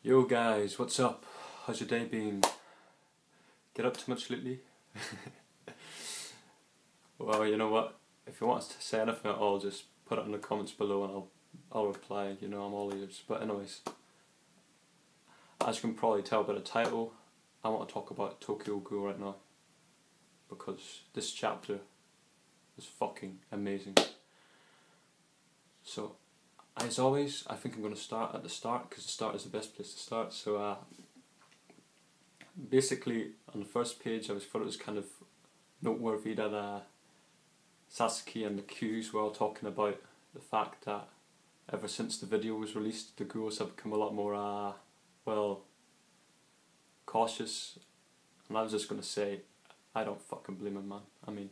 Yo guys, what's up? How's your day been? Get up too much lately? Well, you know what? If you want us to say anything at all, just put it in the comments below and I'll reply. You know, I'm all ears. But anyways, as you can probably tell by the title, I want to talk about Tokyo Ghoul right now because this chapter is fucking amazing. So, as always, I think I'm going to start at the start because the start is the best place to start. So, basically, on the first page, I thought it was kind of noteworthy that Sasuke and the Qs were all talking about the fact that ever since the video was released, the ghouls have become a lot more, cautious. And I was just going to say, I don't fucking blame him, man. I mean,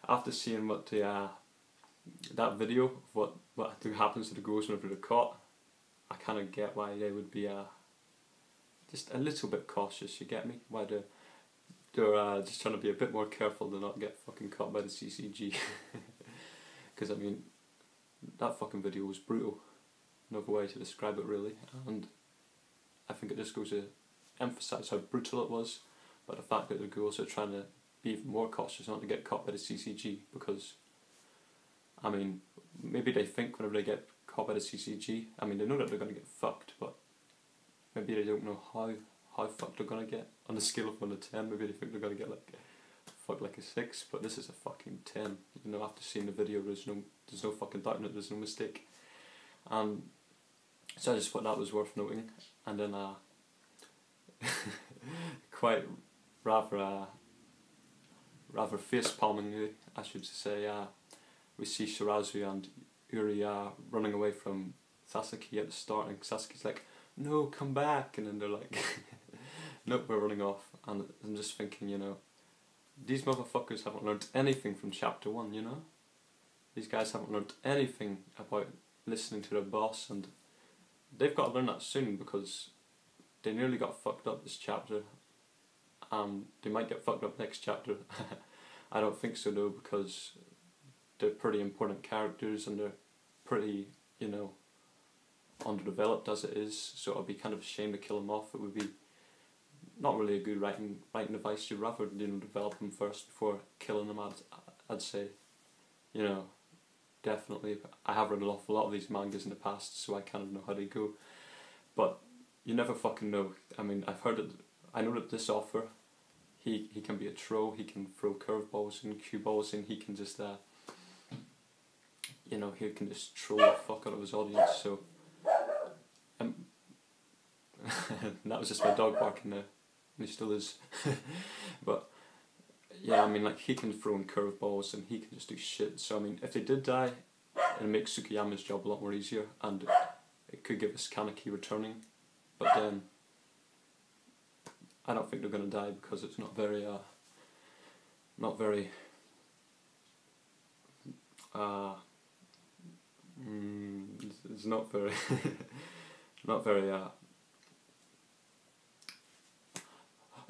after seeing what that video of what happens to the ghouls whenever they're caught, I kind of get why they would be just a little bit cautious. You get me? Why they're just trying to be a bit more careful to not get fucking caught by the CCG. Because I mean, that fucking video was brutal. No other way to describe it really, and I think it just goes to emphasise how brutal it was, but the fact that the ghouls are trying to be even more cautious not to get caught by the CCG, because I mean, maybe they think whenever they get caught by the CCG, I mean they know that they're going to get fucked, but maybe they don't know how fucked they're going to get. On a scale of 1 to 10, maybe they think they're going to get like a 6, but this is a fucking 10. You know, after seeing the video, there's no fucking doubt in it, there's no mistake. So I just thought that was worth noting, and then quite rather face palmingly, I should say, we see Shirazu and Uri running away from Sasuke at the start, and Sasuke's like, no, come back, and then they're like, nope, we're running off. And I'm just thinking, you know, these motherfuckers haven't learned anything from chapter 1, you know? These guys haven't learned anything about listening to their boss, and they've got to learn that soon, because they nearly got fucked up this chapter. They might get fucked up next chapter. I don't think so though, because they're pretty important characters and they're pretty, you know, underdeveloped as it is, so it would be kind of a shame to kill them off. It would be not really a good writing advice. You'd rather, you know, develop them first before killing them. I'd say, you know, definitely. I have read an awful lot of these mangas in the past, so I kind of know how they go, but you never fucking know. I mean, I know that this author, he can be a troll, he can throw curveballs and cue balls, and he can just you know, he can just troll the fuck out of his audience. So that was just my dog barking there, and he still is. But yeah, I mean, like, he can throw in curveballs and he can just do shit. So I mean, if they did die, it makes Tsukiyama's job a lot more easier, and it could give us Kaneki returning. But then I don't think they're gonna die, because it's not very it's not very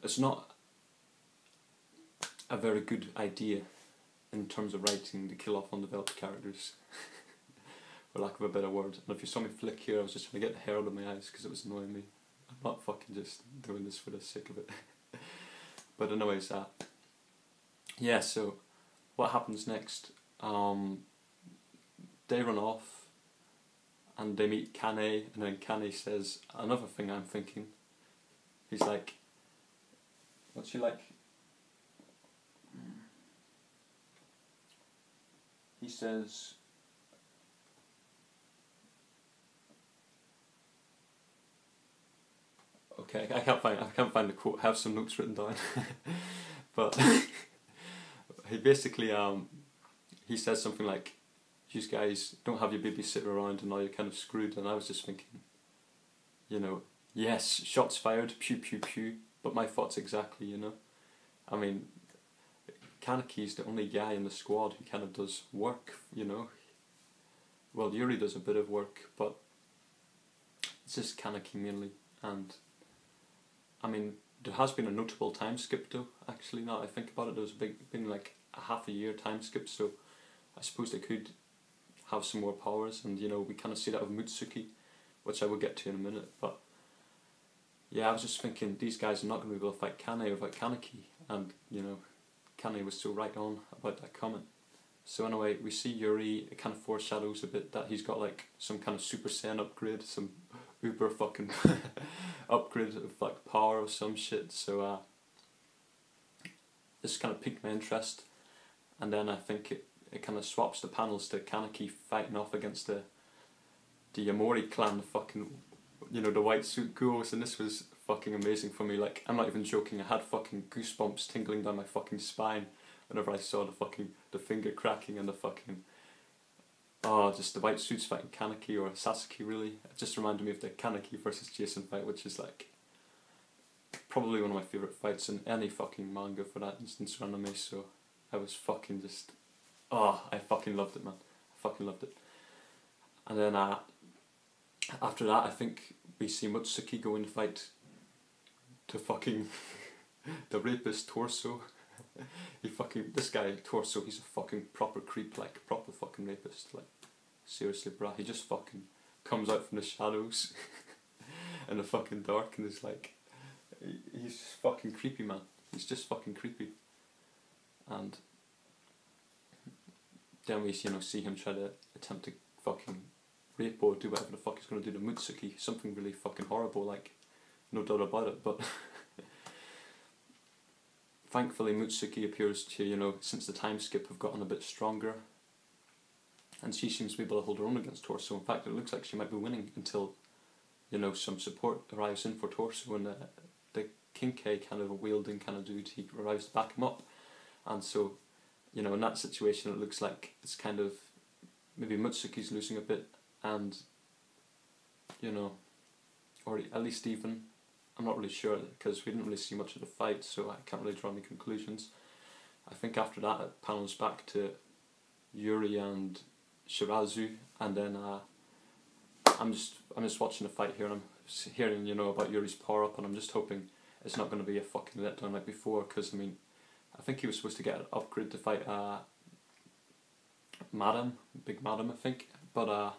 it's not a very good idea in terms of writing to kill off undeveloped characters, for lack of a better word. And if you saw me flick here, I was just trying to get the hair out of my eyes because it was annoying me. I'm not fucking just doing this for the sake of it. But anyways, yeah, so what happens next? They run off and they meet Kane, and then Kane says another thing I'm thinking. He's like, what's she like? He says, okay, I can't find the quote. I have some notes written down. But he basically he says something like, you guys don't have your babysitter around and now you're kind of screwed. And I was just thinking, you know, yes, shots fired, pew pew pew, but my thoughts exactly, you know. I mean, Kaneki's the only guy in the squad who kind of does work, you know. Well, Yuri does a bit of work, but it's just Kaneki mainly. And I mean, there has been a notable time skip though, actually, now that I think about it. There's been like a half a year time skip, so I suppose they could have some more powers. And you know, we kind of see that with Mutsuki, which I will get to in a minute. But yeah, I was just thinking these guys are not going to be able to fight Kane without Kaneki, and you know, Kane was so right on about that comment. So anyway, we see Yuri. It kind of foreshadows a bit that he's got like some kind of Super Saiyan upgrade, some uber fucking upgrade of like power or some shit. So this kind of piqued my interest, and then I think it kind of swaps the panels to Kaneki fighting off against the Yamori clan, the fucking, you know, the white suit ghouls, and this was fucking amazing for me. Like, I'm not even joking, I had fucking goosebumps tingling down my fucking spine whenever I saw the finger cracking and the fucking, just the white suits fighting Kaneki or Sasuke really. It just reminded me of the Kaneki versus Jason fight, which is like probably one of my favourite fights in any fucking manga for that instance or anime, so I was fucking just, I fucking loved it, man. I fucking loved it. And then after that I think we see Mutsuki go in to fight to fucking the rapist Torso. This guy Torso, he's a fucking proper creep, like proper fucking rapist, like seriously bruh, he just fucking comes out from the shadows in the fucking dark and is like, he's just fucking creepy, man. He's just fucking creepy. And then we, you know, see him try to attempt to fucking rape or do whatever the fuck he's going to do to Mutsuki, something really fucking horrible, like, no doubt about it. But thankfully Mutsuki appears to, you know, since the time skip, have gotten a bit stronger, and she seems to be able to hold her own against Torso. In fact, it looks like she might be winning until, you know, some support arrives in for Torso, and the Kinkei kind of a wielding kind of dude, he arrives to back him up. And so, you know, in that situation it looks like it's kind of, maybe Mutsuki's losing a bit, and, you know, or at least even, I'm not really sure, because we didn't really see much of the fight, so I can't really draw any conclusions. I think after that it panels back to Yuri and Shirazu, and then I'm just watching the fight here, and I'm hearing, you know, about Yuri's power up, and I'm just hoping it's not going to be a fucking letdown like before, because I mean, I think he was supposed to get an upgrade to fight Big Madam, I think, but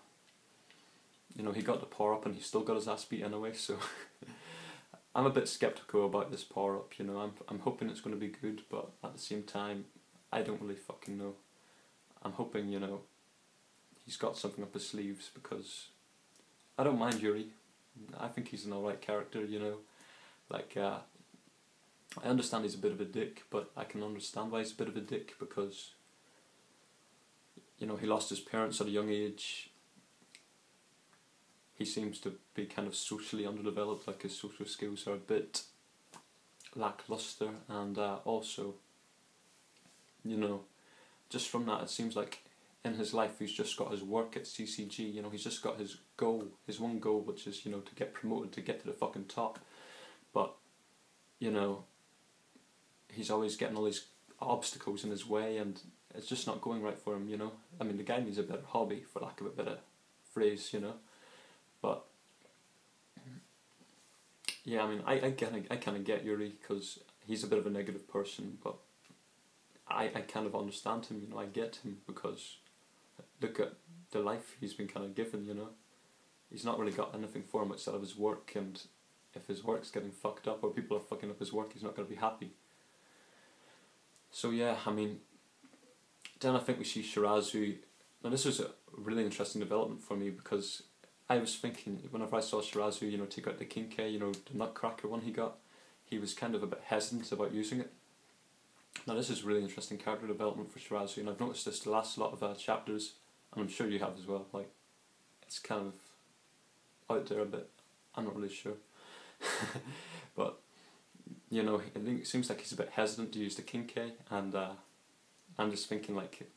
you know, he got the power up and he still got his ass beat anyway, so I'm a bit skeptical about this power up, you know. I'm hoping it's going to be good, but at the same time, I don't really fucking know. I'm hoping, you know, he's got something up his sleeves, because I don't mind Yuri. I think he's an alright character, you know. Like, I understand he's a bit of a dick, but I can understand why he's a bit of a dick, because, you know, he lost his parents at a young age. He seems to be kind of socially underdeveloped, like his social skills are a bit lackluster, and also, you know, just from that it seems like in his life he's just got his work at CCG, you know, he's just got his goal, his one goal, which is, you know, to get promoted, to get to the fucking top. But, you know, he's always getting all these obstacles in his way, and it's just not going right for him, you know. I mean, the guy needs a better hobby, for lack of a better phrase, you know. But yeah, I mean, I kind of get Yuri, because he's a bit of a negative person, but I kind of understand him, you know. I get him, because look at the life he's been kind of given, you know. He's not really got anything for him outside of his work, and if his work's getting fucked up, or people are fucking up his work, he's not going to be happy. So yeah, I mean, then I think we see Shirazu. Now this was a really interesting development for me, because I was thinking, whenever I saw Shirazu, you know, take out the Kinkei, you know, the Nutcracker one he got, he was kind of a bit hesitant about using it. Now this is really interesting character development for Shirazu, and I've noticed this the last lot of chapters, and I'm sure you have as well. Like, it's kind of out there a bit, I'm not really sure. But, you know, I think it seems like he's a bit hesitant to use the Kinkei, and I'm just thinking, like,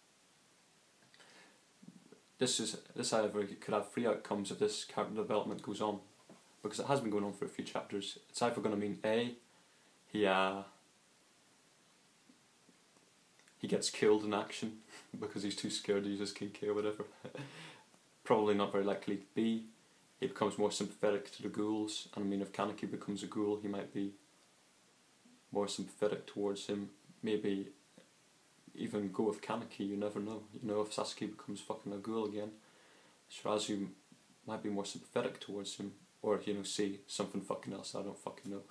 this however could have three outcomes if this character development goes on, because it has been going on for a few chapters. It's either going to mean A, he gets killed in action because he's too scared to use his Kinkei or whatever. Probably not very likely. B, he becomes more sympathetic to the ghouls, and I mean, if Kaneki becomes a ghoul, he might be more sympathetic towards him. Maybe even go with Kaneki, you never know. You know, if Sasuke becomes fucking a ghoul again, Shirazu might be more sympathetic towards him, or you know, see something fucking else I don't fucking know.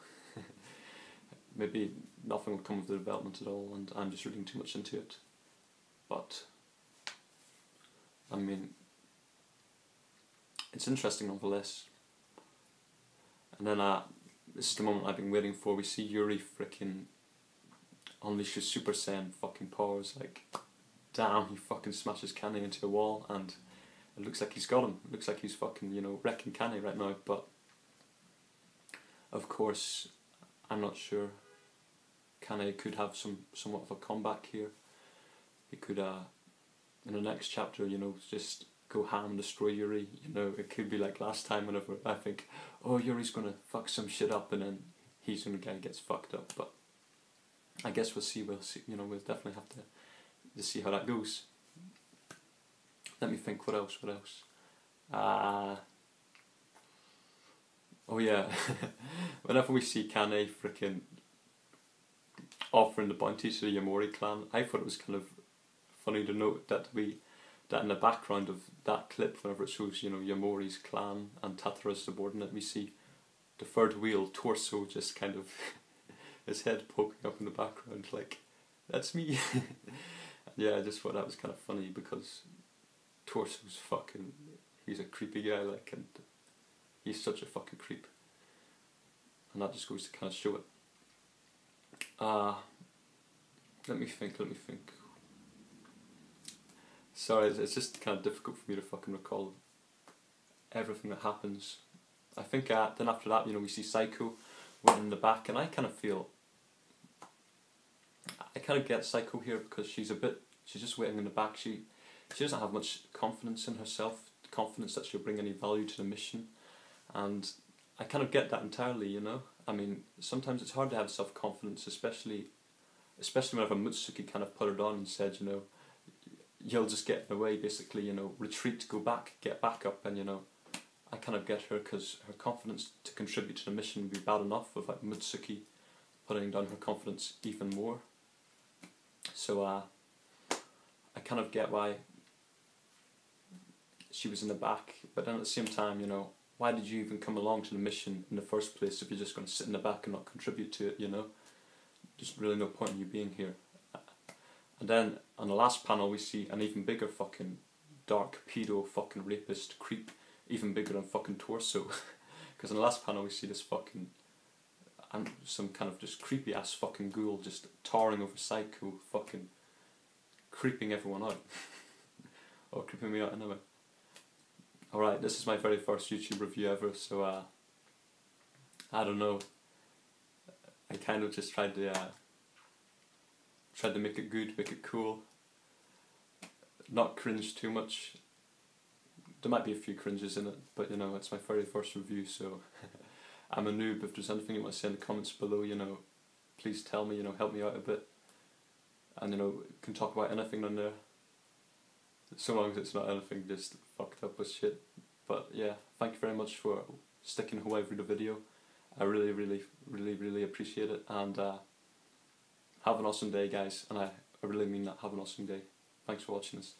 Maybe nothing will come of the development at all, and I'm just reading too much into it. But I mean, it's interesting nonetheless. And then this is the moment I've been waiting for. We see Yuri freaking unleash his Super Saiyan fucking powers. Like, damn, he fucking smashes Kanye into a wall, and it looks like he's got him. It looks like he's fucking, you know, wrecking Kanye right now. But of course, I'm not sure. Kanye could have somewhat of a comeback here. He could, in the next chapter, you know, just go ham and destroy Yuri. You know, it could be like last time whenever I think, oh, Yuri's gonna fuck some shit up, and then he's the guy who gets fucked up. But I guess we'll see. You know, we'll definitely have to see how that goes. Let me think. What else? Oh yeah, whenever we see Kanye freaking offering the bounty to the Yamori clan, I thought it was kind of funny to note that in the background of that clip, whenever it shows, you know, Yamori's clan and Tatara's subordinate, we see the third wheel, Torso, just kind of his head poking up in the background, like, that's me. Yeah, I just thought that was kind of funny, because Torso's fucking, he's a creepy guy, like, and he's such a fucking creep. And that just goes to kind of show it. Let me think. Sorry, it's just kind of difficult for me to fucking recall everything that happens. I think then after that, you know, we see Psycho waiting in the back, and I kind of get Psycho here, because she's just waiting in the back. She doesn't have much confidence in herself, confidence that she'll bring any value to the mission, and I kind of get that entirely, you know. I mean, sometimes it's hard to have self-confidence, especially whenever Mutsuki kind of put her on and said, you know, you'll just get in the way, basically, you know, retreat, go back, get back up, and, you know, I kind of get her, because her confidence to contribute to the mission would be bad enough without Mutsuki putting down her confidence even more. So, I kind of get why she was in the back, but then at the same time, you know, why did you even come along to the mission in the first place if you're just going to sit in the back and not contribute to it, you know? Just really no point in you being here. And then on the last panel we see an even bigger fucking dark pedo fucking rapist creep, even bigger than fucking Torso. Because in the last panel we see this fucking, some kind of just creepy ass fucking ghoul just towering over Psycho, fucking creeping everyone out. Or creeping me out anyway. Alright, this is my very first YouTube review ever, so I don't know. I kind of just tried to make it good, make it cool, not cringe too much. There might be a few cringes in it, but you know, it's my very first review, so I'm a noob. If there's anything you want to say in the comments below, you know, please tell me, you know, help me out a bit, and you know, can talk about anything on there, so long as it's not anything just fucked up with shit. But yeah, thank you very much for sticking away through the video. I really appreciate it, and have an awesome day, guys, and I really mean that. Have an awesome day. Thanks for watching this.